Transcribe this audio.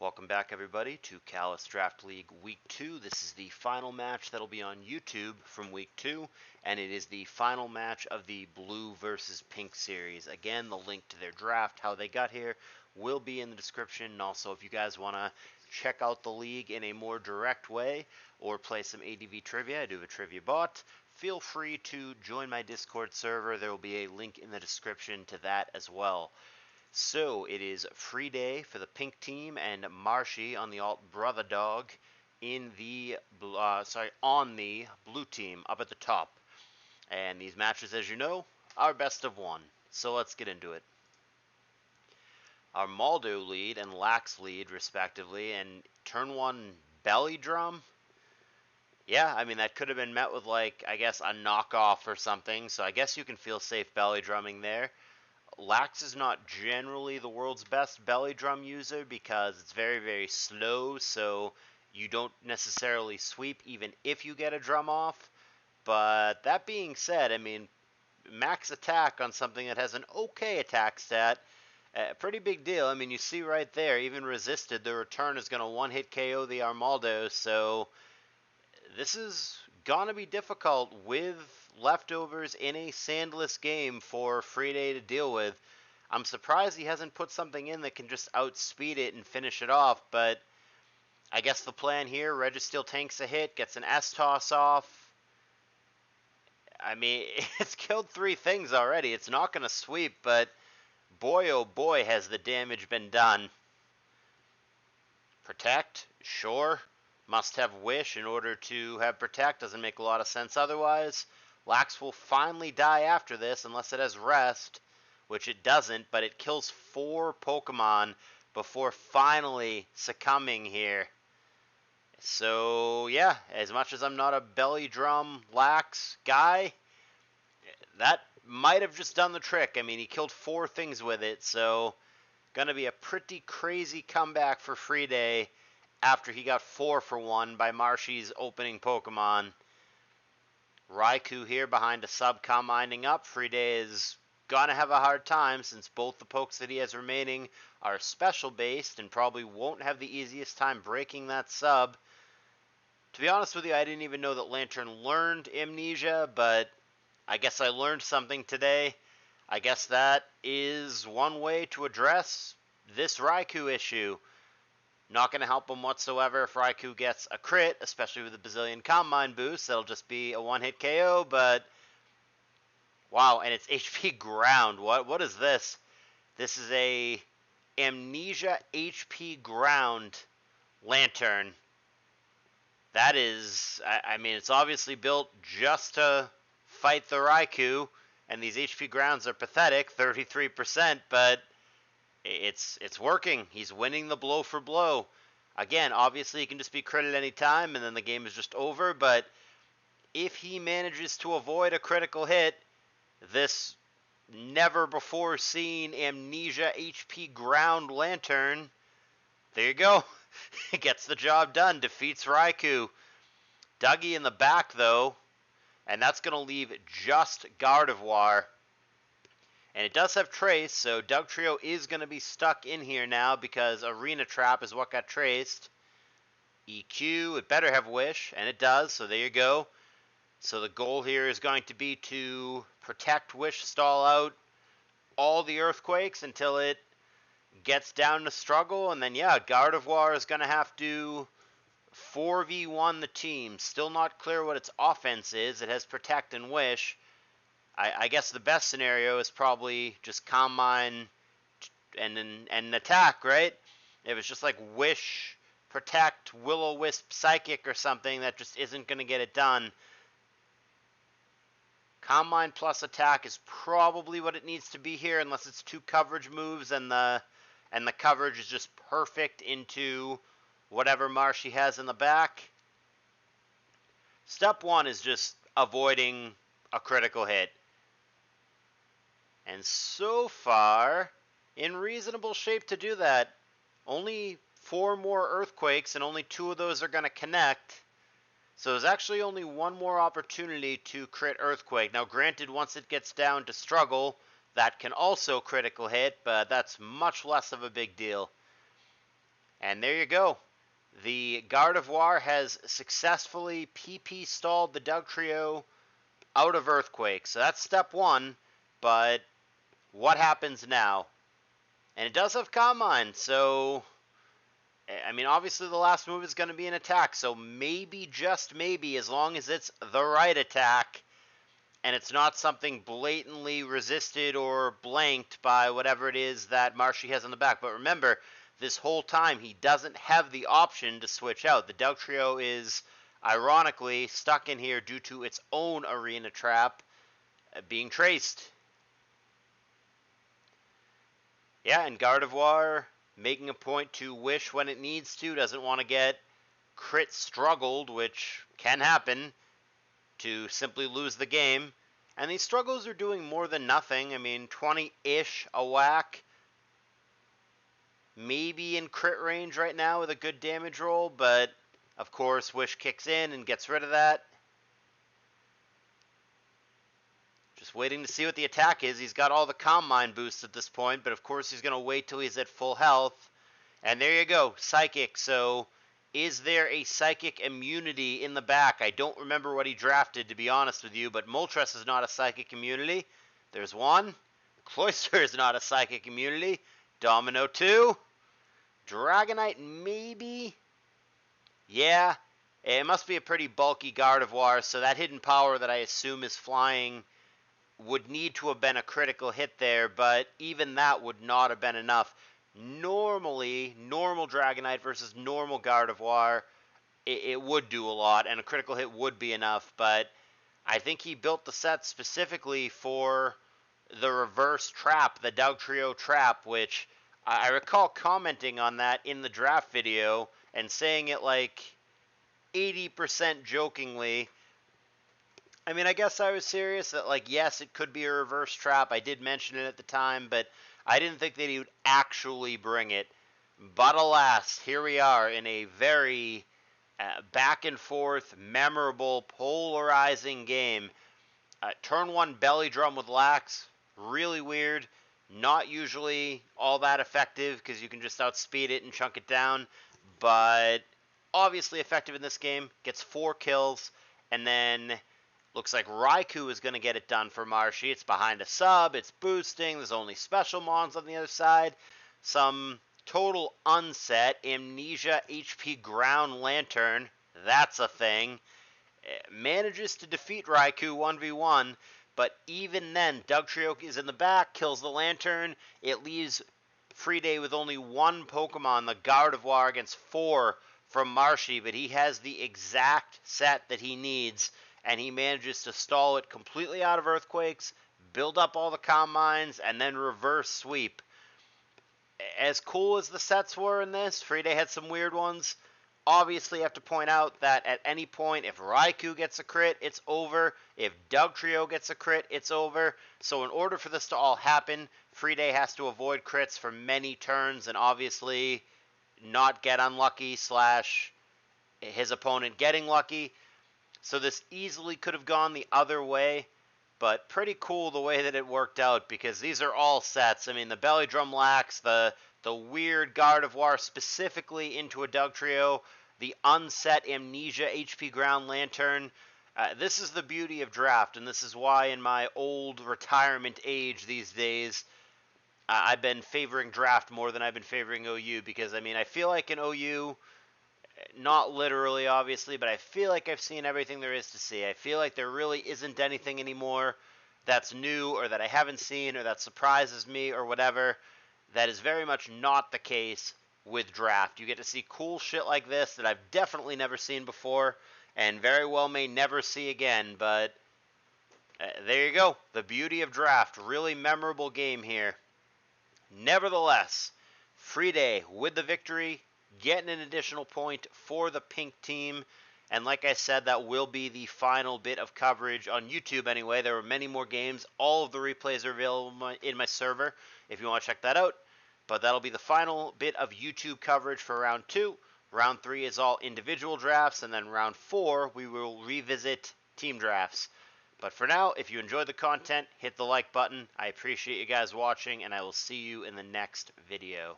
Welcome back, everybody, to CALLOUS Draft League Week 2. This is the final match that'll be on YouTube from Week 2, and it is the final match of the Blue versus Pink series. Again, the link to their draft, how they got here, will be in the description. And also, if you guys want to check out the league in a more direct way or play some ADV trivia, I do have a trivia bot, feel free to join my Discord server. There will be a link in the description to that as well. So it is Freeday for the pink team and Marshy on the alt brother dog in the on the blue team up at the top. And these matches, as you know, are best of one. So let's get into it. Our Maldo lead and Lax lead respectively, and turn one belly drum. Yeah, I mean that could have been met with I guess a knockoff or something. So I guess you can feel safe belly drumming there. Lax is not generally the world's best belly drum user because it's very, very slow, so you don't necessarily sweep even if you get a drum off. But that being said, I mean, max attack on something that has an okay attack stat, pretty big deal. I mean, you see right there, even resisted, the return is going to one-hit KO the Armaldo, so this is going to be difficult with leftovers in a sandless game for Freeday to deal with. I'm surprised he hasn't put something in that can just outspeed it and finish it off, but I guess the plan here, Registeel tanks a hit, gets an S-toss off. I mean, it's killed 3 things already. It's not going to sweep, but boy oh boy has the damage been done. Protect, sure. Must have Wish in order to have Protect. Doesn't make a lot of sense otherwise. Lax will finally die after this unless it has Rest, which it doesn't, but it kills 4 Pokemon before finally succumbing here. So, yeah, as much as I'm not a belly drum Lax guy, that might have just done the trick. I mean, he killed 4 things with it, so gonna be a pretty crazy comeback for Freeday after he got 4 for 1 by Marshy's opening Pokemon. Raikou here behind a sub combining up. Freeday is gonna have a hard time since both the pokes that he has remaining are special based and probably won't have the easiest time breaking that sub. To be honest with you, I didn't even know that Lantern learned Amnesia, but I guess I learned something today. I guess that is one way to address this Raikou issue. Not going to help him whatsoever if Raikou gets a crit, especially with the Bazillion Combine boost. That'll just be a one-hit KO, but wow, and it's HP ground. What is this? This is a Amnesia HP ground Lantern. That is, I mean, it's obviously built just to fight the Raikou, and these HP grounds are pathetic, 33%, but it's working. He's winning the blow for blow. Again, obviously he can just be crit at any time and then the game is just over, but if he manages to avoid a critical hit, this never before seen Amnesia HP ground Lantern, there you go. Gets the job done, defeats Raikou. Dougie in the back though, and that's going to leave just Gardevoir. And it does have Trace, so Dugtrio is going to be stuck in here now because Arena Trap is what got traced. EQ, it better have Wish, and it does, so there you go. So the goal here is going to be to protect Wish, stall out all the Earthquakes until it gets down to struggle, and then yeah, Gardevoir is going to have to 4v1 the team. Still not clear what its offense is. It has Protect and Wish. I guess the best scenario is probably just Combine and attack, right? If it's just like Wish, Protect, Will-O-Wisp, Psychic or something, that just isn't going to get it done. Combine plus attack is probably what it needs to be here, unless it's 2 coverage moves and the coverage is just perfect into whatever Marshy has in the back. Step 1 is just avoiding a critical hit. And so far, in reasonable shape to do that. Only 4 more Earthquakes, and only 2 of those are going to connect. So there's actually only 1 more opportunity to crit Earthquake. Now granted, once it gets down to struggle, that can also critical hit, but that's much less of a big deal. And there you go. The Gardevoir has successfully PP stalled the Dugtrio out of Earthquake. So that's step one, but what happens now? And it does have Calm Mind, so I mean, obviously the last move is going to be an attack, so maybe, just maybe, as long as it's the right attack, and it's not something blatantly resisted or blanked by whatever it is that Marshy has on the back. But remember, this whole time he doesn't have the option to switch out. The Dugtrio is, ironically, stuck in here due to its own arena trap being traced. Yeah, and Gardevoir making a point to wish when it needs to, doesn't want to get crit struggled, which can happen, to simply lose the game. And these struggles are doing more than nothing. I mean, 20-ish a whack. Maybe in crit range right now with a good damage roll, but of course Wish kicks in and gets rid of that. Just waiting to see what the attack is. He's got all the Calm Mind boosts at this point, but of course he's going to wait till he's at full health. And there you go, Psychic. So is there a Psychic immunity in the back? I don't remember what he drafted, to be honest with you, but Moltres is not a Psychic immunity. There's one. Cloyster is not a Psychic immunity. Domino 2. Dragonite maybe? Yeah, it must be a pretty bulky Gardevoir, so that hidden power that I assume is flying would need to have been a critical hit there, but even that would not have been enough. Normally, normal Dragonite versus normal Gardevoir, it would do a lot, and a critical hit would be enough, but I think he built the set specifically for the reverse trap, the Dugtrio trap, which I recall commenting on that in the draft video and saying it like 80% jokingly. I mean, I guess I was serious that, like, yes, it could be a reverse trap. I did mention it at the time, but I didn't think that he would actually bring it. But alas, here we are in a very back and forth, memorable, polarizing game. Turn 1 Belly Drum with Lax, really weird. Not usually all that effective because you can just outspeed it and chunk it down. But obviously effective in this game. Gets 4 kills, and then looks like Raikou is going to get it done for Marshy. It's behind a sub, it's boosting, there's only special mons on the other side. Some total unset, Amnesia HP Ground Lantern, that's a thing. Manages to defeat Raikou 1v1, but even then, Dugtrio is in the back, kills the Lantern. It leaves Freeday with only 1 Pokemon, the Gardevoir, against 4 from Marshy, but he has the exact set that he needs, and he manages to stall it completely out of Earthquakes, build up all the Calm Minds, and then reverse sweep. As cool as the sets were in this, Freeday had some weird ones. Obviously, I have to point out that at any point, if Raikou gets a crit, it's over. If Dugtrio gets a crit, it's over. So in order for this to all happen, Freeday has to avoid crits for many turns and obviously not get unlucky / his opponent getting lucky. So this easily could have gone the other way, but pretty cool the way that it worked out because these are all sets. I mean, the Belly Drum Lax, the weird Gardevoir specifically into a Dugtrio, the unset Amnesia HP Ground Lantern. This is the beauty of draft, and this is why in my old retirement age these days, I've been favoring draft more than I've been favoring OU because, I mean, I feel like in OU, not literally, obviously, but I feel like I've seen everything there is to see. I feel like there really isn't anything anymore that's new or that I haven't seen or that surprises me or whatever. That is very much not the case with draft. You get to see cool shit like this that I've definitely never seen before and very well may never see again, but there you go. The beauty of draft. Really memorable game here. Nevertheless, Freeday with the victory, getting an additional point for the pink team. And like I said, that will be the final bit of coverage on YouTube anyway. There were many more games. All of the replays are available in my server if you want to check that out. But that'll be the final bit of YouTube coverage for round 2. Round 3 is all individual drafts, and then round 4 we will revisit team drafts. But for now, if you enjoyed the content, hit the like button. I appreciate you guys watching, and I will see you in the next video.